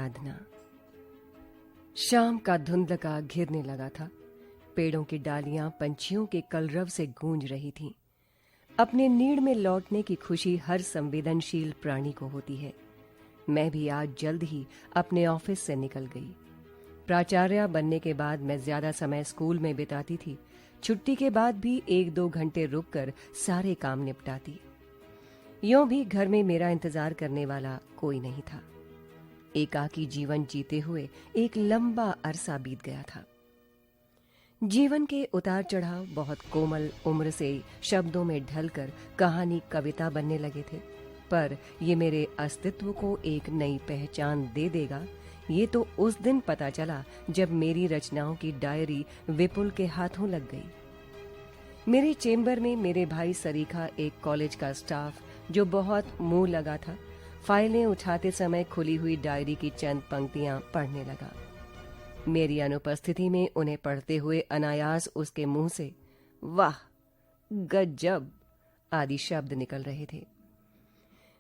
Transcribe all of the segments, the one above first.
आराधना। शाम का धुंधला घिरने लगा था। पेड़ों की डालियां पंछियों के कलरव से गूंज रही थीं। अपने नीड़ में लौटने की खुशी हर संवेदनशील प्राणी को होती है। मैं भी आज जल्द ही अपने ऑफिस से निकल गई। प्राचार्य बनने के बाद मैं ज्यादा समय स्कूल में बिताती थी। छुट्टी के बाद भी 1-2 घंटे रुककर सारे काम निपटाती। यूं भी घर में मेरा इंतजार करने वाला कोई नहीं था। एकाकी जीवन जीते हुए एक लंबा अरसा बीत गया था। जीवन के उतार चढ़ाव बहुत कोमल उम्र से शब्दों में ढलकर कहानी कविता बनने लगे थे, पर ये मेरे अस्तित्व को एक नई पहचान दे देगा, ये तो उस दिन पता चला जब मेरी रचनाओं की डायरी विपुल के हाथों लग गई। मेरे चेंबर में मेरे भाई सरीखा, एक कॉलेज का स्टाफ जो बहुत मुंह लगा था, फाइलें उठाते समय खुली हुई डायरी की चंद पंक्तियां पढ़ने लगा। मेरी अनुपस्थिति में उन्हें पढ़ते हुए अनायास उसके मुंह से वाह, गजब आदि शब्द निकल रहे थे।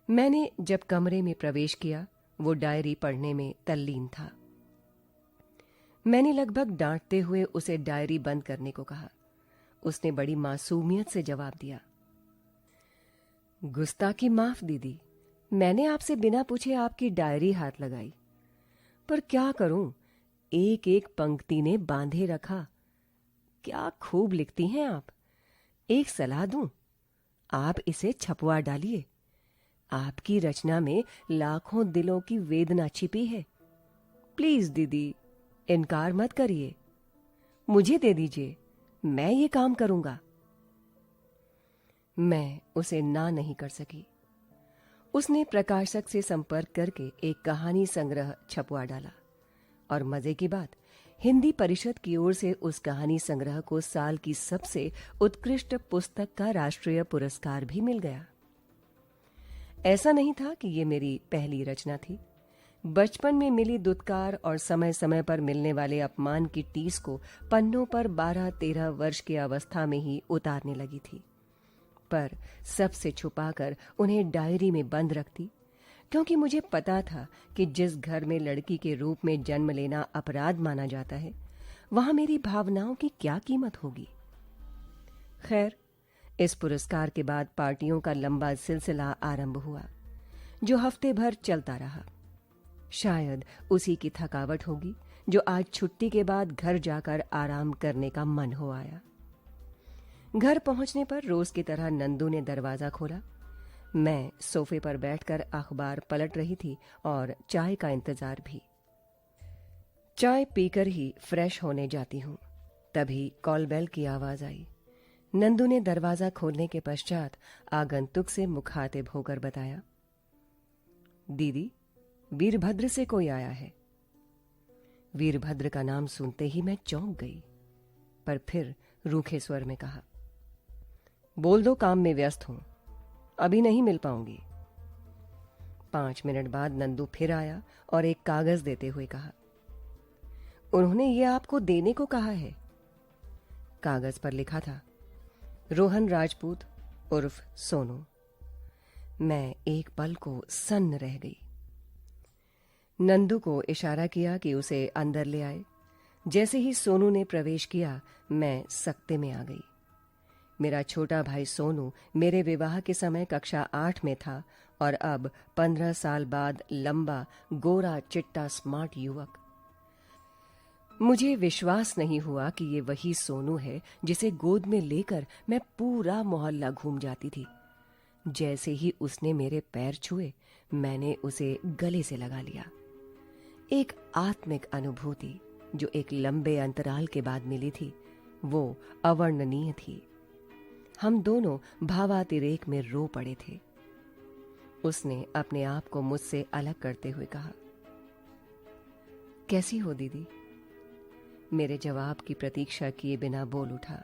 मैंने जब कमरे में प्रवेश किया, वो डायरी पढ़ने में तल्लीन था। मैंने लगभग डांटते हुए उसे डायरी बंद करने को कहा। उसने बड़ी मासूमियत से जवाब दिया, गुस्ताखी माफ दीदी, मैंने आपसे बिना पूछे आपकी डायरी हाथ लगाई, पर क्या करूं, एक एक पंक्ति ने बांधे रखा। क्या खूब लिखती हैं आप। एक सलाह दूं, आप इसे छपवा डालिए। आपकी रचना में लाखों दिलों की वेदना छिपी है। प्लीज दीदी, इनकार मत करिए, मुझे दे दीजिए, मैं ये काम करूंगा। मैं उसे ना नहीं कर सकी। उसने प्रकाशक से संपर्क करके एक कहानी संग्रह छपवा डाला, और मजे की बात, हिंदी परिषद की ओर से उस कहानी संग्रह को साल की सबसे उत्कृष्ट पुस्तक का राष्ट्रीय पुरस्कार भी मिल गया। ऐसा नहीं था कि ये मेरी पहली रचना थी। बचपन में मिली दुत्कार और समय समय पर मिलने वाले अपमान की टीस को पन्नों पर 12-13 वर्ष की अवस्था में ही उतारने लगी थी, पर सबसे छुपाकर उन्हें डायरी में बंद रखती, क्योंकि मुझे पता था कि जिस घर में लड़की के रूप में जन्म लेना अपराध माना जाता है, वहां मेरी भावनाओं की क्या कीमत होगी। खैर, इस पुरस्कार के बाद पार्टियों का लंबा सिलसिला आरंभ हुआ, जो हफ्ते भर चलता रहा। शायद उसी की थकावट होगी जो आज छुट्टी के बाद घर जाकर आराम करने का मन हो आया। घर पहुंचने पर रोज की तरह नंदू ने दरवाजा खोला। मैं सोफे पर बैठकर अखबार पलट रही थी और चाय का इंतजार भी। चाय पीकर ही फ्रेश होने जाती हूं, तभी कॉल बेल की आवाज आई। नंदू ने दरवाजा खोलने के पश्चात आगंतुक से मुखातिब होकर बताया, दीदी, वीरभद्र से कोई आया है। वीरभद्र का नाम सुनते ही मैं चौंक गई, पर फिर रूखे स्वर में कहा, बोल दो, काम में व्यस्त हूं, अभी नहीं मिल पाऊंगी। 5 मिनट बाद नंदू फिर आया और एक कागज देते हुए कहा, उन्होंने ये आपको देने को कहा है। कागज पर लिखा था, रोहन राजपूत उर्फ सोनू। मैं एक पल को सन्न रह गई। नंदू को इशारा किया कि उसे अंदर ले आए। जैसे ही सोनू ने प्रवेश किया, मैं सकते में आ गई। मेरा छोटा भाई सोनू मेरे विवाह के समय कक्षा 8 में था और अब 15 साल बाद लंबा, गोरा, चिट्टा, स्मार्ट युवक। मुझे विश्वास नहीं हुआ कि ये वही सोनू है जिसे गोद में लेकर मैं पूरा मोहल्ला घूम जाती थी। जैसे ही उसने मेरे पैर छुए, मैंने उसे गले से लगा लिया। एक आत्मिक अनुभूति जो एक लंबे अंतराल के बाद मिली थी, वो अवर्णनीय थी। हम दोनों भावातिरेक में रो पड़े थे। उसने अपने आप को मुझसे अलग करते हुए कहा, कैसी हो दीदी? मेरे जवाब की प्रतीक्षा किए बिना बोल उठा,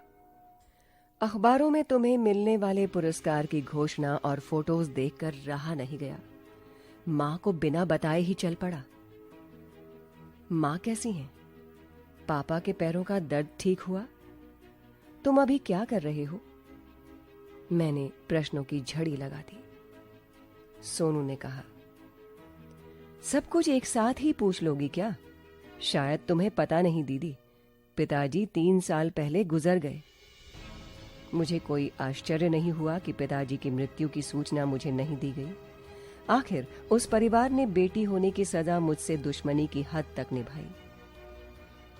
अखबारों में तुम्हें मिलने वाले पुरस्कार की घोषणा और फोटोज देखकर रहा नहीं गया। मां को बिना बताए ही चल पड़ा। मां कैसी हैं? पापा के पैरों का दर्द ठीक हुआ? तुम अभी क्या कर रहे हो? मैंने प्रश्नों की झड़ी लगा दी। सोनू ने कहा, सब कुछ एक साथ ही पूछ लोगी क्या? शायद तुम्हें पता नहीं दीदी, पिताजी 3 साल पहले गुजर गए। मुझे कोई आश्चर्य नहीं हुआ कि पिताजी की मृत्यु की सूचना मुझे नहीं दी गई। आखिर उस परिवार ने बेटी होने की सजा मुझसे दुश्मनी की हद तक निभाई।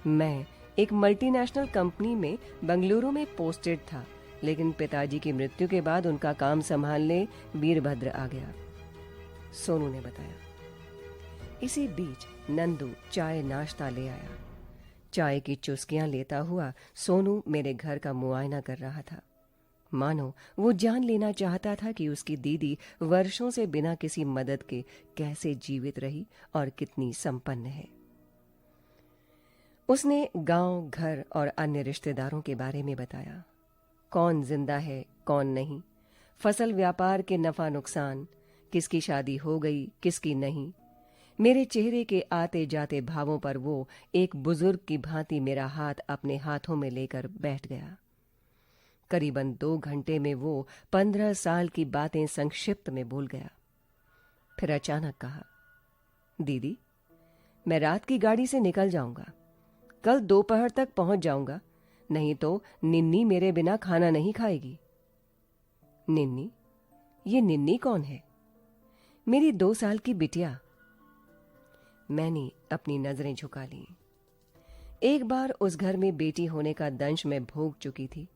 मैं एक मल्टीनेशनल कंपनी में बेंगलुरु में पोस्टेड था, लेकिन पिताजी की मृत्यु के बाद उनका काम संभालने वीरभद्र आ गया, सोनू ने बताया। इसी बीच नंदू चाय नाश्ता ले आया। चाय की चुस्कियां लेता हुआ सोनू मेरे घर का मुआयना कर रहा था, मानो वो जान लेना चाहता था कि उसकी दीदी वर्षों से बिना किसी मदद के कैसे जीवित रही और कितनी संपन्न है। उसने गांव, घर और अन्य रिश्तेदारों के बारे में बताया, कौन जिंदा है कौन नहीं, फसल व्यापार के नफा नुकसान, किसकी शादी हो गई किसकी नहीं। मेरे चेहरे के आते जाते भावों पर वो एक बुजुर्ग की भांति मेरा हाथ अपने हाथों में लेकर बैठ गया। करीबन 2 घंटे में वो 15 साल की बातें संक्षिप्त में बोल गया। फिर अचानक कहा, दीदी, मैं रात की गाड़ी से निकल जाऊंगा, कल दोपहर तक पहुंच जाऊंगा, नहीं तो निन्नी मेरे बिना खाना नहीं खाएगी। निन्नी? ये निन्नी कौन है? मेरी 2 साल की बिटिया। मैंने अपनी नजरें झुका लीं। एक बार उस घर में बेटी होने का दंश मैं भोग चुकी थी,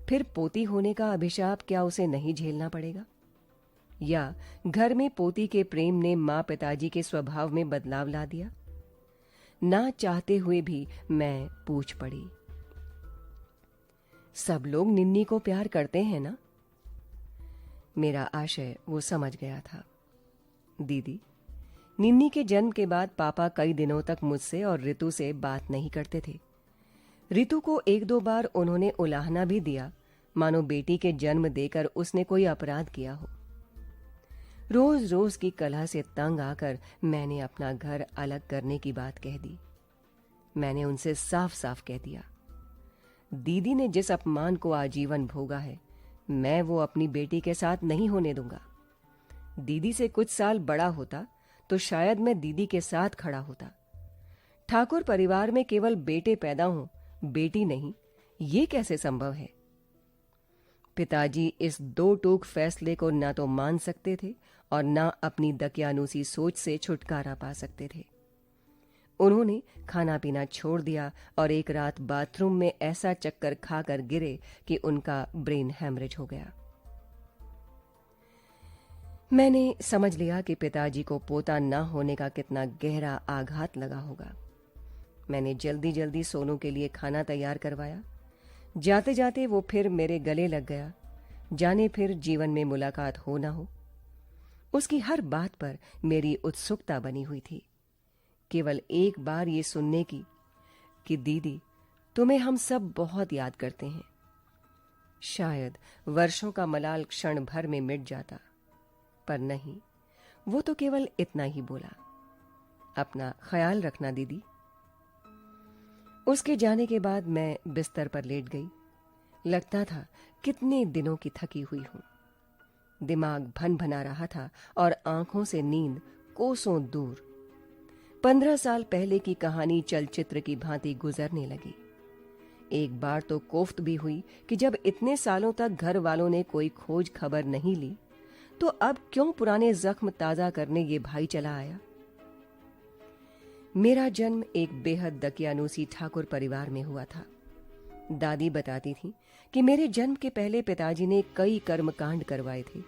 फिर पोती होने का अभिशाप क्या उसे नहीं झेलना पड़ेगा? या घर में पोती के प्रेम ने मां पिताजी के स्वभाव में बदलाव ला दिया? ना चाहते हुए भी मैं पूछ पड़ी। सब लोग निन्नी को प्यार करते हैं ना? मेरा आशय वो समझ गया था। दीदी, निन्नी के जन्म के बाद पापा कई दिनों तक मुझसे और रितु से बात नहीं करते थे। रितु को 1-2 बार उन्होंने उलाहना भी दिया, मानो बेटी के जन्म देकर उसने कोई अपराध किया हो। रोज रोज की कलह से तंग आकर मैंने अपना घर अलग करने की बात कह दी। मैंने उनसे साफ साफ कह दिया, दीदी ने जिस अपमान को आजीवन भोगा है, मैं वो अपनी बेटी के साथ नहीं होने दूंगा। दीदी से कुछ साल बड़ा होता तो शायद मैं दीदी के साथ खड़ा होता। ठाकुर परिवार में केवल बेटे पैदा हों, बेटी नहीं, ये कैसे संभव है? पिताजी इस 2 टूक फैसले को ना तो मान सकते थे और ना अपनी दकियानूसी सोच से छुटकारा पा सकते थे। उन्होंने खाना पीना छोड़ दिया और एक रात बाथरूम में ऐसा चक्कर खाकर गिरे कि उनका ब्रेन हैमरेज हो गया। मैंने समझ लिया कि पिताजी को पोता न होने का कितना गहरा आघात लगा होगा। मैंने जल्दी जल्दी सोनू के लिए खाना तैयार करवाया। जाते जाते वो फिर मेरे गले लग गया, जाने फिर जीवन में मुलाकात हो ना हो। उसकी हर बात पर मेरी उत्सुकता बनी हुई थी, केवल एक बार ये सुनने की कि दीदी, तुम्हें हम सब बहुत याद करते हैं। शायद वर्षों का मलाल क्षण भर में मिट जाता, पर नहीं, वो तो केवल इतना ही बोला, अपना ख्याल रखना दीदी। उसके जाने के बाद मैं बिस्तर पर लेट गई। लगता था कितने दिनों की थकी हुई हूं। दिमाग भन भना रहा था और आंखों से नींद कोसों दूर। 15 साल पहले की कहानी चलचित्र की भांति गुजरने लगी। एक बार तो कोफ्त भी हुई कि जब इतने सालों तक घर वालों ने कोई खोज खबर नहीं ली, तो अब क्यों पुराने जख्म ताजा करने ये भाई चला आया। मेरा जन्म एक बेहद दकियानूसी ठाकुर परिवार में हुआ था। दादी बताती थी कि मेरे जन्म के पहले पिताजी ने कई कर्मकांड करवाए थे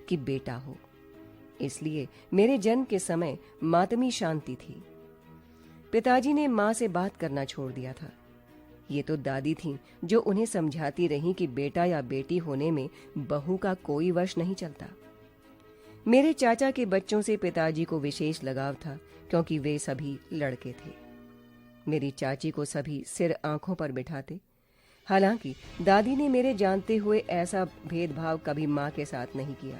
कि बेटा हो, इसलिए मेरे जन्म के समय मातमी शांति थी। पिताजी ने मां से बात करना छोड़ दिया था। ये तो दादी थीं जो उन्हें समझाती रहीं कि बेटा या बेटी होने में बहू का कोई वश नहीं चलता। मेरे चाचा के बच्चों से पिताजी को विशेष लगाव था, क्योंकि वे सभी लड़के थे। मेरी चाची को सभी सिर आंखों पर बिठाते। हालांकि दादी ने मेरे जानते हुए ऐसा भेदभाव कभी मां के साथ नहीं किया।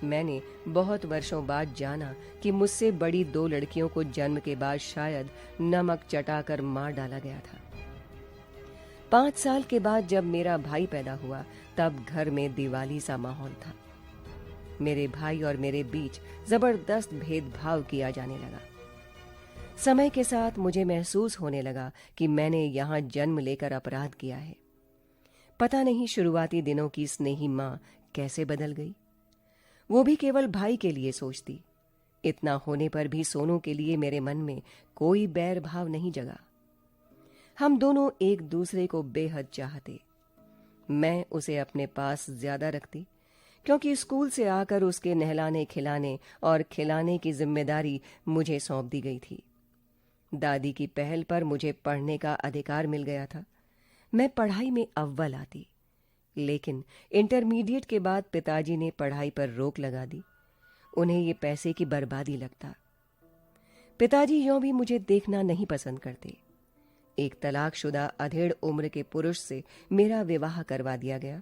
मैंने बहुत वर्षों बाद जाना कि मुझसे बड़ी 2 लड़कियों को जन्म के बाद शायद नमक चटाकर मार डाला गया था। 5 साल के बाद जब मेरा भाई पैदा हुआ, तब घर में दिवाली सा माहौल था। मेरे भाई और मेरे बीच जबरदस्त भेदभाव किया जाने लगा। समय के साथ मुझे महसूस होने लगा कि मैंने यहां जन्म लेकर अपराध किया है। पता नहीं शुरुआती दिनों की स्नेही मां कैसे बदल गई। वो भी केवल भाई के लिए सोचती। इतना होने पर भी सोनू के लिए मेरे मन में कोई बैर भाव नहीं जगा। हम दोनों एक दूसरे को बेहद चाहते। मैं उसे अपने पास ज्यादा रखती, क्योंकि स्कूल से आकर उसके नहलाने खिलाने और खिलाने की जिम्मेदारी मुझे सौंप दी गई थी। दादी की पहल पर मुझे पढ़ने का अधिकार मिल गया था। मैं पढ़ाई में अव्वल आती, लेकिन इंटरमीडिएट के बाद पिताजी ने पढ़ाई पर रोक लगा दी। उन्हें ये पैसे की बर्बादी लगता। पिताजी यों भी मुझे देखना नहीं पसंद करते। एक तलाकशुदा अधेड़ उम्र के पुरुष से मेरा विवाह करवा दिया गया।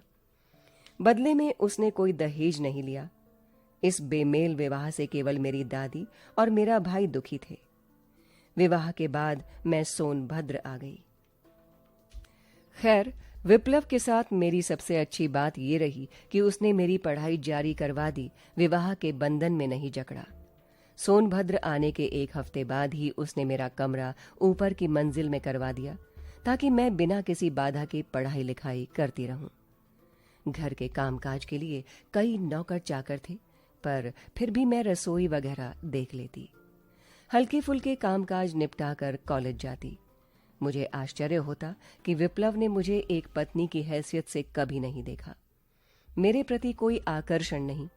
बदले में उसने कोई दहेज नहीं लिया। इस बेमेल विवाह से केवल मेरी दादी और मेरा भाई दुखी थे। विवाह के बाद मैं सोनभद्र आ गई। खैर, विप्लव के साथ मेरी सबसे अच्छी बात यह रही कि उसने मेरी पढ़ाई जारी करवा दी, विवाह के बंधन में नहीं जकड़ा। सोनभद्र आने के एक हफ्ते बाद ही उसने मेरा कमरा ऊपर की मंजिल में करवा दिया, ताकि मैं बिना किसी बाधा के पढ़ाई लिखाई करती रहूं। घर के कामकाज के लिए कई नौकर चाकर थे, पर फिर भी मैं रसोई वगैरह देख लेती। हल्के फुल्के कामकाज निपटाकर कॉलेज जाती। मुझे आश्चर्य होता कि विप्लव ने मुझे एक पत्नी की हैसियत से कभी नहीं देखा। मेरे प्रति कोई आकर्षण नहीं,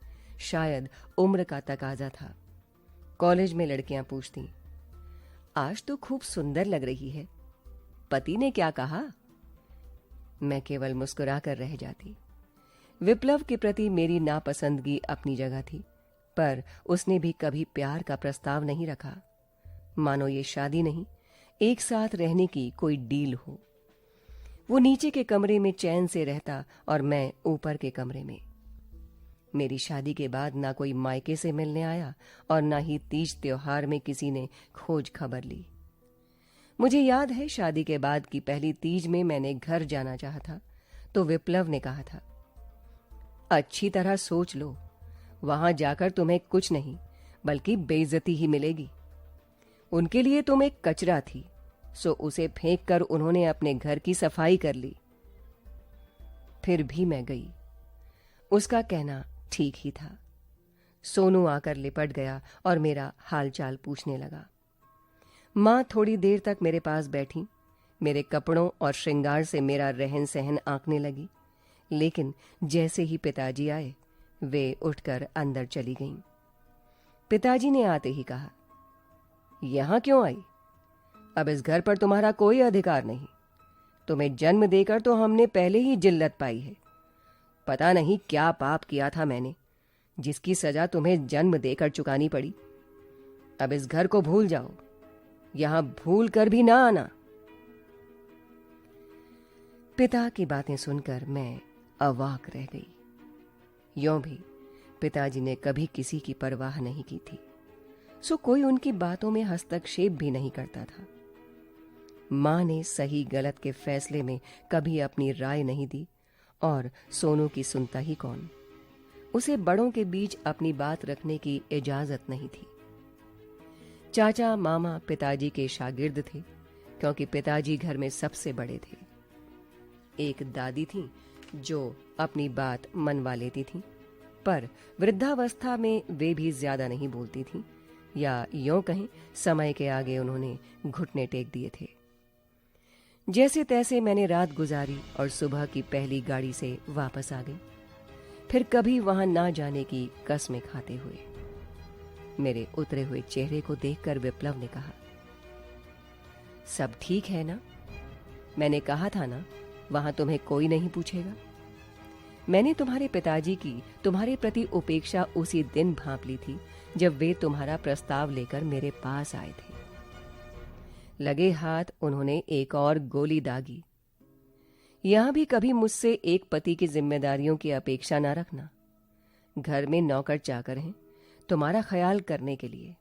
शायद उम्र का तकाजा था। कॉलेज में लड़कियां पूछती, आज तो खूब सुंदर लग रही है, पति ने क्या कहा? मैं केवल मुस्कुराकर रह जाती। विप्लव के प्रति मेरी नापसंदगी अपनी जगह थी, पर उसने भी कभी प्यार का प्रस्ताव नहीं रखा। मानो ये शादी नहीं, एक साथ रहने की कोई डील हो। वो नीचे के कमरे में चैन से रहता और मैं ऊपर के कमरे में। मेरी शादी के बाद ना कोई मायके से मिलने आया और ना ही तीज त्योहार में किसी ने खोज खबर ली। मुझे याद है, शादी के बाद की पहली तीज में मैंने घर जाना चाहा था, तो विप्लव ने कहा था, अच्छी तरह सोच लो, वहां जाकर तुम्हें कुछ नहीं बल्कि बेइज्जती ही मिलेगी। उनके लिए तुम एक कचरा थी, सो उसे फेंक कर उन्होंने अपने घर की सफाई कर ली। फिर भी मैं गई। उसका कहना ठीक ही था। सोनू आकर लिपट गया और मेरा हालचाल पूछने लगा। मां थोड़ी देर तक मेरे पास बैठी, मेरे कपड़ों और श्रृंगार से मेरा रहन सहन आंकने लगी, लेकिन जैसे ही पिताजी आए, वे उठकर अंदर चली गईं। पिताजी ने आते ही कहा, यहां क्यों आई? अब इस घर पर तुम्हारा कोई अधिकार नहीं। तुम्हें जन्म देकर तो हमने पहले ही जिल्लत पाई है। पता नहीं क्या पाप किया था मैंने, जिसकी सजा तुम्हें जन्म देकर चुकानी पड़ी। अब इस घर को भूल जाओ, यहां भूल कर भी ना आना। पिता की बातें सुनकर मैं अवाक रह गई। यों भी पिताजी ने कभी किसी की परवाह नहीं की थी, सो कोई उनकी बातों में हस्तक्षेप भी नहीं करता था। मां ने सही गलत के फैसले में कभी अपनी राय नहीं दी, और सोनू की सुनता ही कौन। उसे बड़ों के बीच अपनी बात रखने की इजाजत नहीं थी। चाचा मामा पिताजी के शागिर्द थे, क्योंकि पिताजी घर में सबसे बड़े थे। एक दादी थी जो अपनी बात मनवा लेती थी, पर वृद्धावस्था में वे भी ज्यादा नहीं बोलती थीं, या यों कहें, समय के आगे उन्होंने घुटने टेक दिए थे। जैसे तैसे मैंने रात गुजारी और सुबह की पहली गाड़ी से वापस आ गई, फिर कभी वहां ना जाने की कसमें खाते हुए। मेरे उतरे हुए चेहरे को देखकर विप्लव ने कहा, सब ठीक है ना? मैंने कहा था ना, वहां तुम्हें कोई नहीं पूछेगा। मैंने तुम्हारे पिताजी की तुम्हारे प्रति उपेक्षा उसी दिन भांप ली थी जब वे तुम्हारा प्रस्ताव लेकर मेरे पास आए थे। लगे हाथ उन्होंने एक और गोली दागी। यहां भी कभी मुझसे एक पति की जिम्मेदारियों की अपेक्षा ना रखना। घर में नौकर चाकर हैं तुम्हारा ख्याल करने के लिए।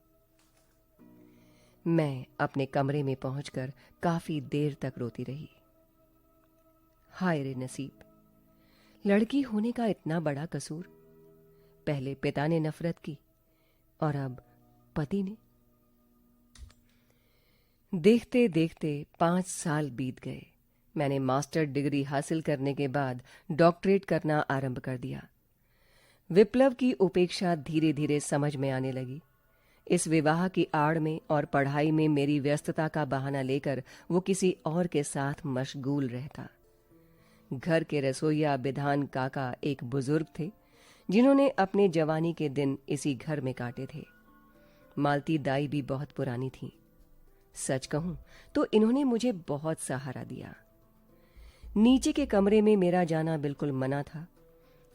मैं अपने कमरे में पहुंचकर काफी देर तक रोती रही। हाय रे नसीब, लड़की होने का इतना बड़ा कसूर। पहले पिता ने नफरत की और अब पति ने। देखते देखते 5 साल बीत गए। मैंने मास्टर डिग्री हासिल करने के बाद डॉक्टरेट करना आरंभ कर दिया। विप्लव की उपेक्षा धीरे धीरे समझ में आने लगी। इस विवाह की आड़ में और पढ़ाई में मेरी व्यस्तता का बहाना लेकर वो किसी और के साथ मशगूल रहता। घर के रसोइया बिधान काका एक बुजुर्ग थे जिन्होंने अपने जवानी के दिन इसी घर में काटे थे। मालती दाई भी बहुत पुरानी थी। सच कहूं तो इन्होंने मुझे बहुत सहारा दिया। नीचे के कमरे में मेरा जाना बिल्कुल मना था।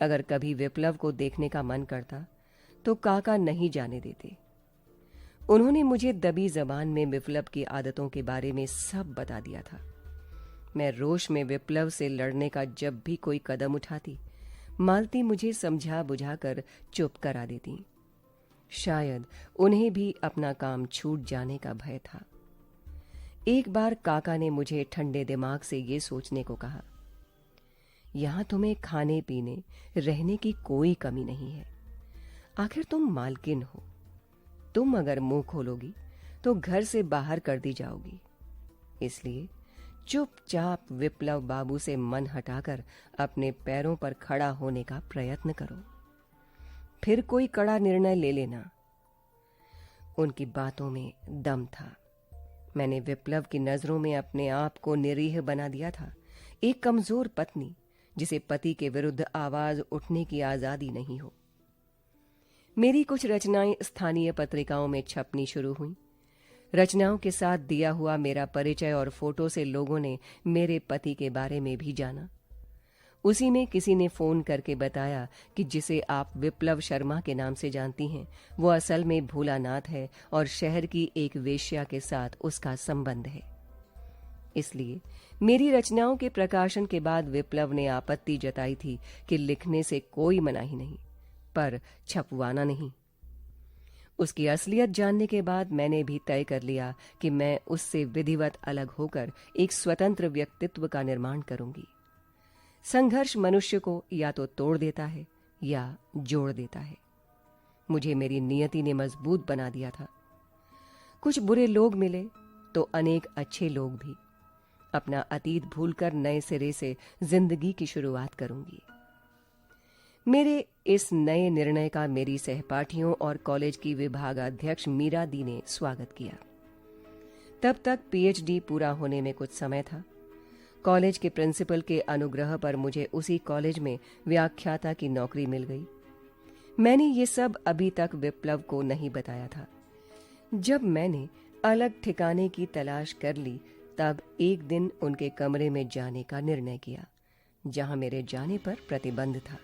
अगर कभी विप्लव को देखने का मन करता तो काका नहीं जाने देते। उन्होंने मुझे दबी जबान में विप्लव की आदतों के बारे में सब बता दिया था। मैं रोष में विप्लव से लड़ने का जब भी कोई कदम उठाती, मालती मुझे समझा बुझाकर चुप करा देती। शायद उन्हें भी अपना काम छूट जाने का भय था। एक बार काका ने मुझे ठंडे दिमाग से ये सोचने को कहा, यहां तुम्हें खाने पीने रहने की कोई कमी नहीं है। आखिर तुम मालकिन हो। तुम अगर मुंह खोलोगी तो घर से बाहर कर दी जाओगी। इसलिए चुपचाप विप्लव बाबू से मन हटाकर अपने पैरों पर खड़ा होने का प्रयत्न करो। फिर कोई कड़ा निर्णय ले लेना। उनकी बातों में दम था। मैंने विप्लव की नजरों में अपने आप को निरीह बना दिया था, एक कमजोर पत्नी जिसे पति के विरुद्ध आवाज उठने की आजादी नहीं हो। मेरी कुछ रचनाएं स्थानीय पत्रिकाओं में छपनी शुरू हुईं। रचनाओं के साथ दिया हुआ मेरा परिचय और फोटो से लोगों ने मेरे पति के बारे में भी जाना। उसी में किसी ने फोन करके बताया कि जिसे आप विप्लव शर्मा के नाम से जानती हैं, वो असल में भोलानाथ है और शहर की एक वेश्या के साथ उसका संबंध है। इसलिए मेरी रचनाओं के प्रकाशन के बाद विप्लव ने आपत्ति जताई थी कि लिखने से कोई मनाही नहीं, पर छपवाना नहीं। उसकी असलियत जानने के बाद मैंने भी तय कर लिया कि मैं उससे विधिवत अलग होकर एक स्वतंत्र व्यक्तित्व का निर्माण करूंगी। संघर्ष मनुष्य को या तो तोड़ देता है या जोड़ देता है। मुझे मेरी नियति ने मजबूत बना दिया था। कुछ बुरे लोग मिले तो अनेक अच्छे लोग भी। अपना अतीत भूलकर नए सिरे से जिंदगी की शुरुआत करूंगी। मेरे इस नए निर्णय का मेरी सहपाठियों और कॉलेज की विभागाध्यक्ष मीरा दी ने स्वागत किया। तब तक पीएचडी पूरा होने में कुछ समय था। कॉलेज के प्रिंसिपल के अनुग्रह पर मुझे उसी कॉलेज में व्याख्याता की नौकरी मिल गई। मैंने ये सब अभी तक विप्लव को नहीं बताया था। जब मैंने अलग ठिकाने की तलाश कर ली, तब एक दिन उनके कमरे में जाने का निर्णय किया, जहां मेरे जाने पर प्रतिबंध था।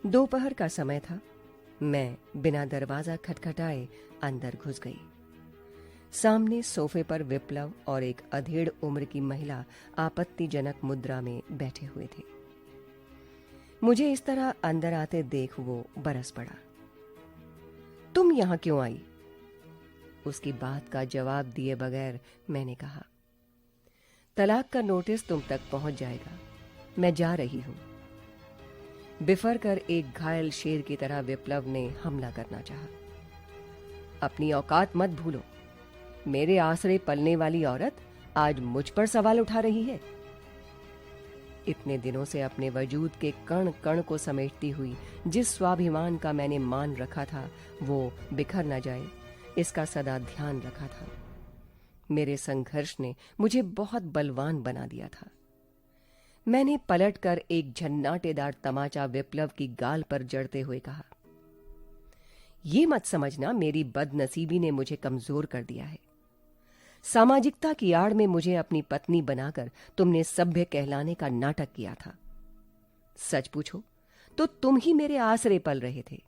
दोपहर का समय था। मैं बिना दरवाजा खटखटाए अंदर घुस गई। सामने सोफे पर विप्लव और एक अधेड़ उम्र की महिला आपत्तिजनक मुद्रा में बैठे हुए थे। मुझे इस तरह अंदर आते देख वो बरस पड़ा। तुम यहां क्यों आई? उसकी बात का जवाब दिए बगैर मैंने कहा, तलाक का नोटिस तुम तक पहुंच जाएगा। मैं जा रही हूं। बिफर कर एक घायल शेर की तरह विप्लव ने हमला करना चाहा। अपनी औकात मत भूलो। मेरे आसरे पलने वाली औरत आज मुझ पर सवाल उठा रही है। इतने दिनों से अपने वजूद के कण कण को समेटती हुई जिस स्वाभिमान का मैंने मान रखा था, वो बिखर न जाए, इसका सदा ध्यान रखा था। मेरे संघर्ष ने मुझे बहुत बलवान बना दिया था। मैंने पलटकर एक झन्नाटेदार तमाचा विप्लव की गाल पर जड़ते हुए कहा, ये मत समझना मेरी बदनसीबी ने मुझे कमजोर कर दिया है। सामाजिकता की आड़ में मुझे अपनी पत्नी बनाकर तुमने सभ्य कहलाने का नाटक किया था। सच पूछो तो तुम ही मेरे आसरे पल रहे थे।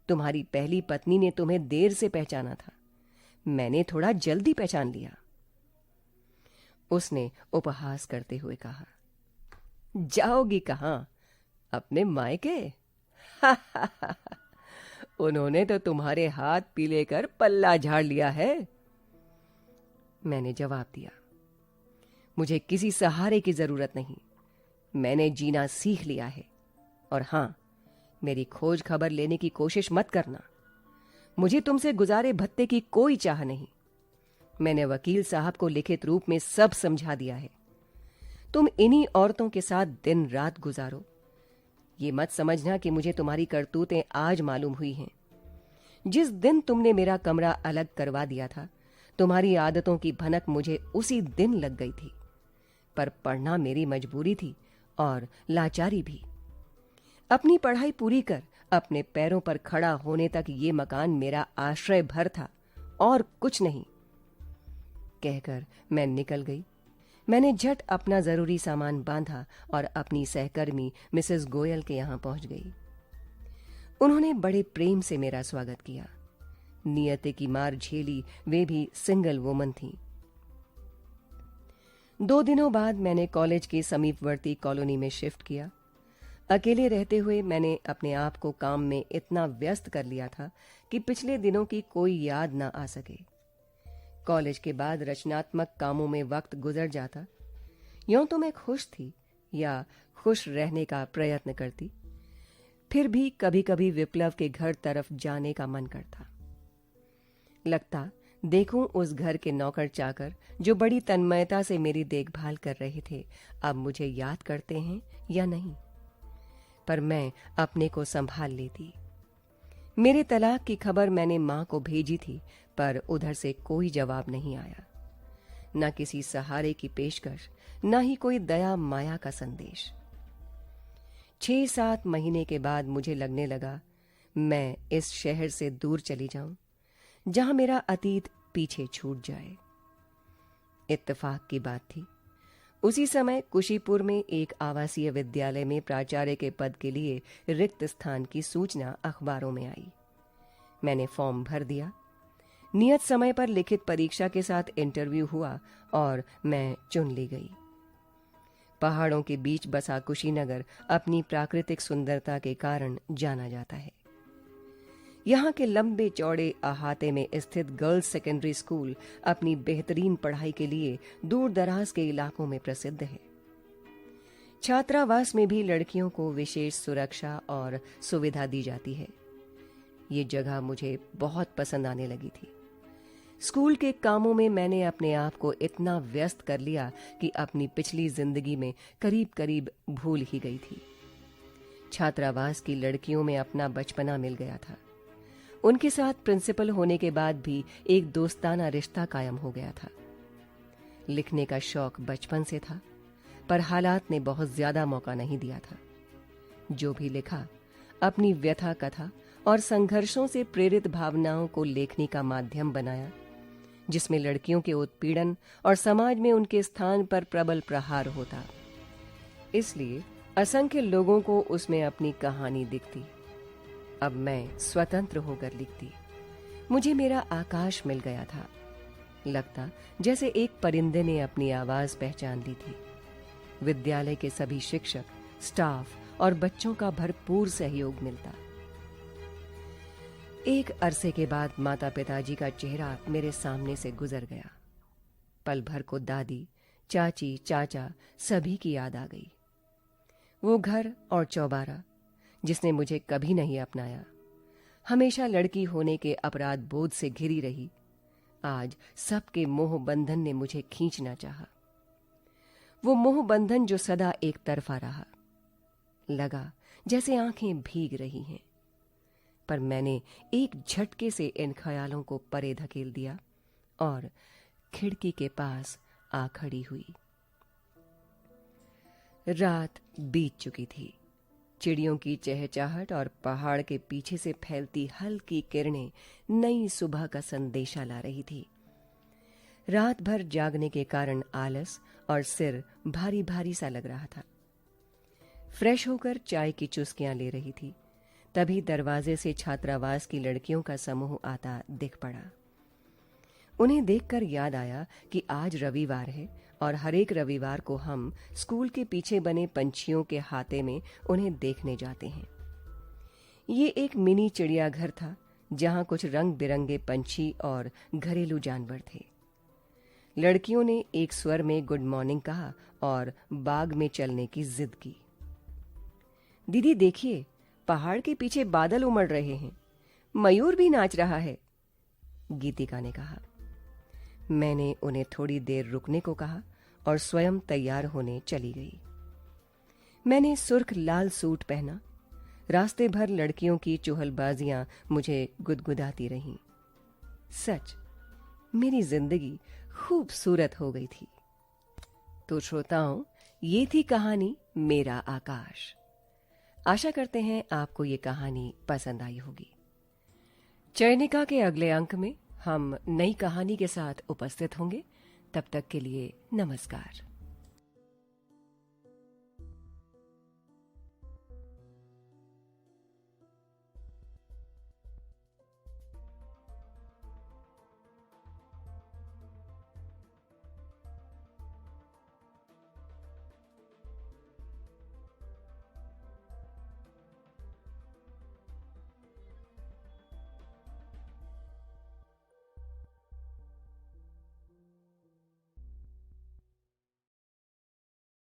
तुम्हारी पहली पत्नी ने तुम्हें देर से पहचाना था, मैंने थोड़ा जल्दी पहचान लिया। उसने उपहास करते हुए कहा, जाओगी कहां? अपने मायके? उन्होंने तो तुम्हारे हाथ पीले कर पल्ला झाड़ लिया है। मैंने जवाब दिया, मुझे किसी सहारे की जरूरत नहीं। मैंने जीना सीख लिया है। और हां, मेरी खोज खबर लेने की कोशिश मत करना। मुझे तुमसे गुजारे भत्ते की कोई चाह नहीं। मैंने वकील साहब को लिखित रूप में सब समझा दिया है। तुम इन्हीं औरतों के साथ दिन रात गुजारो। ये मत समझना कि मुझे तुम्हारी करतूतें आज मालूम हुई हैं। जिस दिन तुमने मेरा कमरा अलग करवा दिया था, तुम्हारी आदतों की भनक मुझे उसी दिन लग गई थी। पर पढ़ना मेरी मजबूरी थी और लाचारी भी। अपनी पढ़ाई पूरी कर अपने पैरों पर खड़ा होने तक ये मकान मेरा आश्रय भर था और कुछ नहीं। कहकर मैं निकल गई। मैंने झट अपना जरूरी सामान बांधा और अपनी सहकर्मी मिसेस गोयल के यहां पहुंच गई। उन्होंने बड़े प्रेम से मेरा स्वागत किया। नियति की मार झेली वे भी सिंगल वुमन थी। 2 दिनों बाद मैंने कॉलेज के समीपवर्ती कॉलोनी में शिफ्ट किया। अकेले रहते हुए मैंने अपने आप को काम में इतना व्यस्त कर लिया था कि पिछले दिनों की कोई याद ना आ सके। कॉलेज के बाद रचनात्मक कामों में वक्त गुजर जाता। यूं तो मैं खुश थी या खुश रहने का प्रयत्न करती, फिर भी कभी कभी विप्लव के घर तरफ जाने का मन करता। लगता देखूं उस घर के नौकर चाकर जो बड़ी तन्मयता से मेरी देखभाल कर रहे थे, अब मुझे याद करते हैं या नहीं। पर मैं अपने को संभाल लेती। मेरे तलाक की खबर मैंने मां को भेजी थी, पर उधर से कोई जवाब नहीं आया। न किसी सहारे की पेशकश, न ही कोई दया माया का संदेश। 6-7 महीने के बाद मुझे लगने लगा मैं इस शहर से दूर चली जाऊं, जहां मेरा अतीत पीछे छूट जाए। इत्तेफाक की बात थी, उसी समय कुशीपुर में एक आवासीय विद्यालय में प्राचार्य के पद के लिए रिक्त स्थान की सूचना अखबारों में आई। मैंने फॉर्म भर दिया। नियत समय पर लिखित परीक्षा के साथ इंटरव्यू हुआ और मैं चुन ली गई। पहाड़ों के बीच बसा कुशीनगर अपनी प्राकृतिक सुंदरता के कारण जाना जाता है। यहाँ के लंबे चौड़े अहाते में स्थित गर्ल्स सेकेंडरी स्कूल अपनी बेहतरीन पढ़ाई के लिए दूर दराज के इलाकों में प्रसिद्ध है। छात्रावास में भी लड़कियों को विशेष सुरक्षा और सुविधा दी जाती है। ये जगह मुझे बहुत पसंद आने लगी थी। स्कूल के कामों में मैंने अपने आप को इतना व्यस्त कर लिया कि अपनी पिछली जिंदगी में करीब करीब भूल ही गई थी। छात्रावास की लड़कियों में अपना बचपना मिल गया था। उनके साथ प्रिंसिपल होने के बाद भी एक दोस्ताना रिश्ता कायम हो गया था। लिखने का शौक बचपन से था, पर हालात ने बहुत ज्यादा मौका नहीं दिया था। जो भी लिखा, अपनी व्यथा कथा और संघर्षों से प्रेरित भावनाओं को लेखनी का माध्यम बनाया, जिसमें लड़कियों के उत्पीड़न और समाज में उनके स्थान पर प्रबल प्रहार होता। इसलिए असंख्य लोगों को उसमें अपनी कहानी दिखती। अब मैं स्वतंत्र होकर लिखती। मुझे मेरा आकाश मिल गया था। लगता जैसे एक परिंदे ने अपनी आवाज पहचान ली थी। विद्यालय के सभी शिक्षक, स्टाफ और बच्चों का भरपूर सहयोग मिलता। एक अरसे के बाद माता पिताजी का चेहरा मेरे सामने से गुजर गया। पल भर को दादी, चाची, चाचा सभी की याद आ गई। वो घर और चौबारा जिसने मुझे कभी नहीं अपनाया, हमेशा लड़की होने के अपराध बोध से घिरी रही, आज सबके मोह बंधन ने मुझे खींचना चाहा। वो मोह बंधन जो सदा एक तरफा रहा। लगा जैसे आंखें भीग रही हैं, पर मैंने एक झटके से इन ख्यालों को परे धकेल दिया और खिड़की के पास आ खड़ी हुई। रात बीत चुकी थी। चिड़ियों की चहचहाट और पहाड़ के पीछे से फैलती हल्की किरणें नई सुबह का संदेशा ला रही थी। रात भर जागने के कारण आलस और सिर भारी भारी सा लग रहा था। फ्रेश होकर चाय की चुस्कियां ले रही थी, तभी दरवाजे से छात्रावास की लड़कियों का समूह आता दिख पड़ा। उन्हें देखकर याद आया कि आज रविवार है और हर एक रविवार को हम स्कूल के पीछे बने पंछियों के हाते में उन्हें देखने जाते हैं। ये एक मिनी चिड़ियाघर था, जहां कुछ रंग बिरंगे पंछी और घरेलू जानवर थे। लड़कियों ने एक स्वर में गुड मॉर्निंग कहा और बाग में चलने की जिद की। दीदी देखिए, पहाड़ के पीछे बादल उमड़ रहे हैं, मयूर भी नाच रहा है, गीतिका ने कहा। मैंने उन्हें थोड़ी देर रुकने को कहा और स्वयं तैयार होने चली गई। मैंने सुर्ख लाल सूट पहना। रास्ते भर लड़कियों की चुहलबाजियां मुझे गुदगुदाती रहीं। सच, मेरी जिंदगी खूबसूरत हो गई थी। तो श्रोताओं, ये थी कहानी मेरा आकाश। आशा करते हैं आपको ये कहानी पसंद आई होगी। चयनिका के अगले अंक में हम नई कहानी के साथ उपस्थित होंगे। तब तक के लिए नमस्कार।